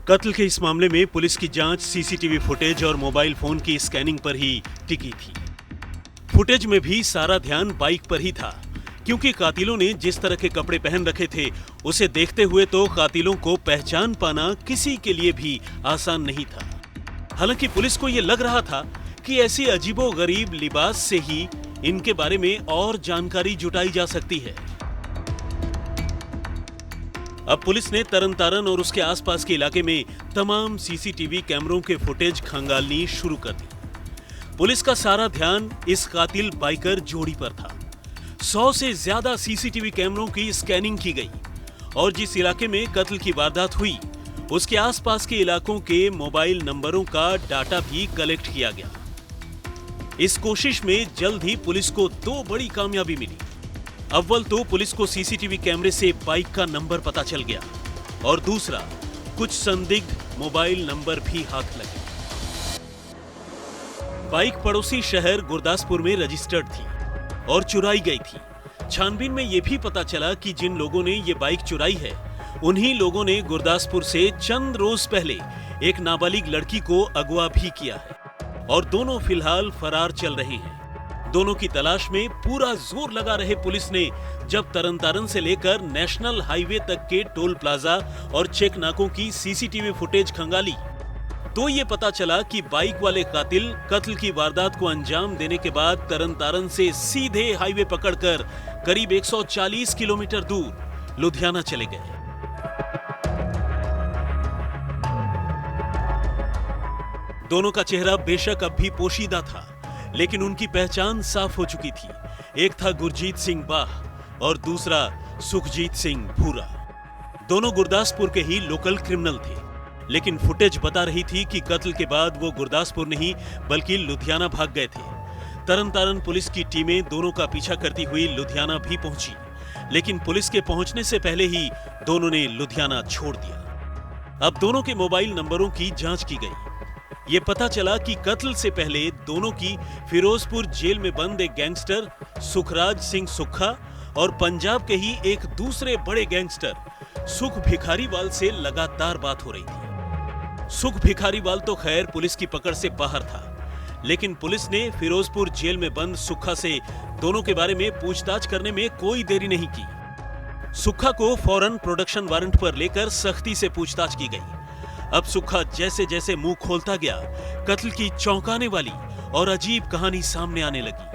कत्ल के इस मामले में पुलिस की जांच सीसीटीवी फुटेज और मोबाइल फोन की स्कैनिंग पर ही टिकी थी। फुटेज में भी सारा ध्यान बाइक पर ही था, क्योंकि कातिलों ने जिस तरह के कपड़े पहन रखे थे उसे देखते हुए तो कातिलों को पहचान पाना किसी के लिए भी आसान नहीं था। हालांकि पुलिस को यह लग रहा था कि ऐसी अजीबोगरीब लिबास से ही इनके बारे में और जानकारी जुटाई जा सकती है। अब पुलिस ने तरनतारन और उसके आसपास के इलाके में तमाम सीसीटीवी कैमरों के फुटेज खंगालनी शुरू कर दी। पुलिस का सारा ध्यान इस कातिल बाइकर जोड़ी पर था। 100 से ज्यादा सीसीटीवी कैमरों की स्कैनिंग की गई और जिस इलाके में कत्ल की वारदात हुई उसके आसपास के इलाकों के मोबाइल नंबरों का डाटा भी कलेक्ट किया गया। इस कोशिश में जल्द ही पुलिस को 2 बड़ी कामयाबी मिली। अव्वल तो पुलिस को सीसीटीवी कैमरे से बाइक का नंबर पता चल गया और दूसरा, कुछ संदिग्ध मोबाइल नंबर भी हाथ लगे। बाइक पड़ोसी शहर गुरदासपुर में रजिस्टर्ड थी और चुराई गई थी। छानबीन में यह भी पता चला कि जिन लोगों ने ये बाइक चुराई है उन्हीं लोगों ने गुरदासपुर से चंद रोज पहले एक नाबालिग लड़की को अगवा भी किया है और दोनों फिलहाल फरार चल रहे हैं। दोनों की तलाश में पूरा जोर लगा रहे पुलिस ने जब तरनतारन से लेकर नेशनल हाईवे तक के टोल प्लाजा और चेक नाकों की सीसीटीवी फुटेज खंगाली तो ये पता चला कि बाइक वाले कातिल कत्ल की वारदात को अंजाम देने के बाद तरनतारन से सीधे हाईवे पकड़कर करीब 140 किलोमीटर दूर लुधियाना चले गए। दोनों का चेहरा बेशक अब भी पोशीदा था, लेकिन उनकी पहचान साफ हो चुकी थी। एक था गुरजीत सिंह बाह और दूसरा सुखजीत सिंह भूरा। दोनों गुरदासपुर के ही लोकल क्रिमिनल थे, लेकिन फुटेज बता रही थी कि कत्ल के बाद वो गुरदासपुर नहीं बल्कि लुधियाना भाग गए थे। तरनतारन पुलिस की टीमें दोनों का पीछा करती हुई लुधियाना भी पहुंची, लेकिन पुलिस के पहुंचने से पहले ही दोनों ने लुधियाना छोड़ दिया। अब दोनों के मोबाइल नंबरों की जांच की गई। ये पता चला कि कत्ल से पहले दोनों की फिरोजपुर जेल में बंद एक गैंगस्टर सुखराज सिंह सुक्खा और पंजाब के ही एक दूसरे बड़े गैंगस्टर सुख भिखारीवाल से लगातार बात हो रही थी। सुख भिखारीवाल तो खैर पुलिस की पकड़ से बाहर था, लेकिन पुलिस ने फिरोजपुर जेल में बंद सुक्खा से दोनों के बारे में पूछताछ करने में कोई देरी नहीं की। सुक्खा को फौरन प्रोडक्शन वारंट पर लेकर सख्ती से पूछताछ की गई। अब सुक्खा जैसे जैसे मुंह खोलता गया, कत्ल की चौंकाने वाली और अजीब कहानी सामने आने लगी।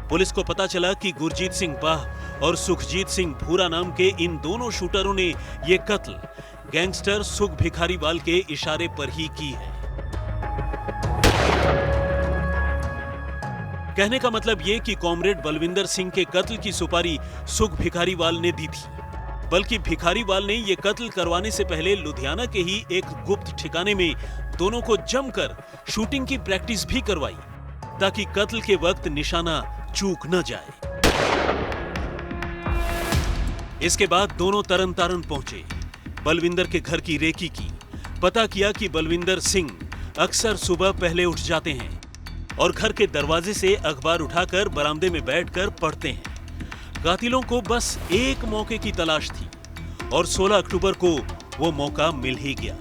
पुलिस को पता चला कि गुरजीत सिंह बाह और सुखजीत सिंह भूरा नाम के इन दोनों शूटरों ने यह कत्ल गैंगस्टर सुख भिखारीवाल के इशारे पर ही की है। कहने का मतलब यह कि कॉमरेड बलविंदर सिंह के कत्ल की सुपारी सुख भिखारीवाल ने दी थी, बल्कि भिखारीवाल ने यह कत्ल करवाने से पहले लुधियाना के ही एक गुप्त ठिकाने में दोनों को जमकर शूटिंग की प्रैक्टिस भी करवाई, ताकि कत्ल के वक्त निशाना चूक न जाए। इसके बाद दोनों तरनतारन पहुंचे, बलविंदर के घर की रेकी की, पता किया कि बलविंदर सिंह अक्सर सुबह पहले उठ जाते हैं और घर के दरवाजे से अखबार उठाकर बरामदे में बैठकर पढ़ते हैं। कातिलों को बस एक मौके की तलाश थी और 16 अक्टूबर को वो मौका मिल ही गया।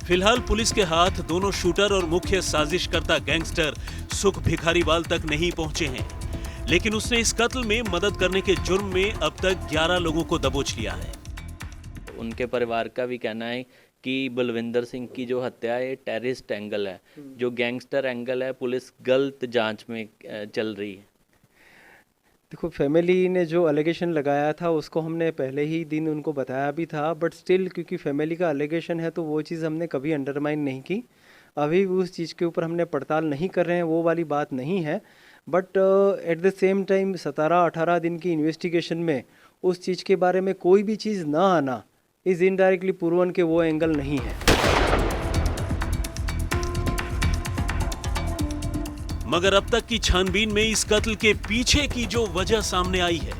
फिलहाल पुलिस के हाथ दोनों शूटर और मुख्य साजिशकर्ता गैंगस्टर सुख भिखारीवाल तक नहीं पहुंचे हैं, लेकिन उसने इस कत्ल में मदद करने के जुर्म में अब तक 11 लोगों को दबोच लिया है। उनके परिवार का भी कहना है कि बलविंदर सिंह की जो हत्या है टेररिस्ट एंगल है, जो गैंगस्टर एंगल है पुलिस गलत जांच में चल रही है। देखो, फैमिली ने जो एलिगेशन लगाया था उसको हमने पहले ही दिन उनको बताया भी था, बट स्टिल क्योंकि फैमिली का एलिगेशन है तो वो चीज़ हमने कभी अंडरमाइन नहीं की। अभी उस चीज़ के ऊपर हमने पड़ताल नहीं कर रहे हैं, वो वाली बात नहीं है। But at the same time 17-18 दिन की इन्वेस्टिगेशन में उस चीज़ के बारे में कोई भी चीज़ ना आना इज़ इनडायरेक्टली प्रूवन के वो एंगल नहीं है। मगर अब तक की छानबीन में इस कत्ल के पीछे की जो वजह सामने आई है,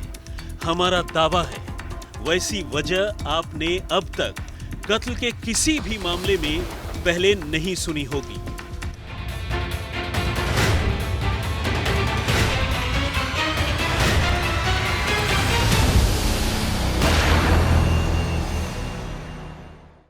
हमारा दावा है वैसी वजह आपने अब तक कत्ल के किसी भी मामले में पहले नहीं सुनी होगी।